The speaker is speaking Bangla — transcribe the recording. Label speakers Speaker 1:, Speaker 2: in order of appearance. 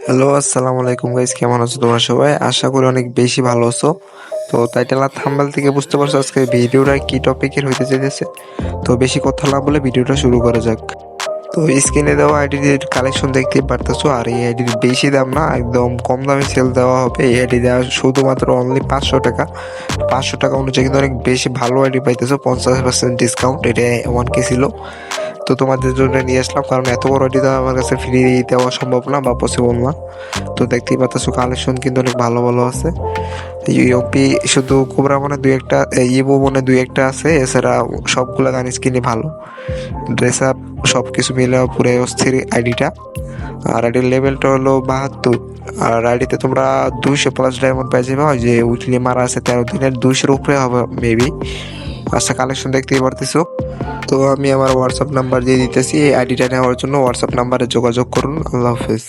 Speaker 1: হ্যালো, আসসালামু আলাইকুম গাইস, কেমন আছো তোমরা সবাই? আশা করি অনেক বেশি ভালো আছো। তো টাইটেল আর থাম্বনেল থেকে বুঝতে পারছো আজকে ভিডিওটা কি টপিকের হইতে চাইতেছে। তো বেশি কথা না বলে ভিডিওটা শুরু করা যাক। তো স্ক্রিনে দেওয়া আইডির কালেকশন দেখতেই পারতেছো, আর এই আইডির বেশি দাম না, একদম কম দামে সেল দেওয়া হবে। এই আইডি দেওয়া শুধুমাত্র অনলি 500 টাকা। 500 টাকা অনুযায়ী কিন্তু অনেক বেশি ভালো আইডি পাইতেছো, 50% ডিসকাউন্ট। এটা 1K ছিল। তো তোমাদের জন্য নিয়ে আসলাম, কারণ এত বড় আইডি দেওয়া আমার কাছে ফ্রি দেওয়া সম্ভব না বা পসিবল না। তো দেখতেই পাচ্ছ কালেকশন কিন্তু অনেক ভালো ভালো আছে। ইউপি শুধু কোবরা মনে দুই একটা, ইবো মনে দুই একটা আছে, এছাড়া সবগুলা গান স্কিনই ভালো। ড্রেস আপ সব কিছু মিলে পুরো অস্থির আইডিটা। আর আইডির লেভেলটা হলো 72। আর আইডিতে তোমরা 200+ ডায়মন্ড পাই যাবে। ওই যে উইকলি মারা আছে 13 দিনের, 200-এর উপরে হবে মেবি। আচ্ছা, কালেকশন দেখতেই পারতেছো। তো আমি আমার হোয়াটসঅ্যাপ নাম্বার দিয়ে দিতেছি, এই আইডিটা নেওয়ার জন্য হোয়াটসঅ্যাপ নাম্বারে যোগাযোগ করুন। আল্লাহ হাফেজ।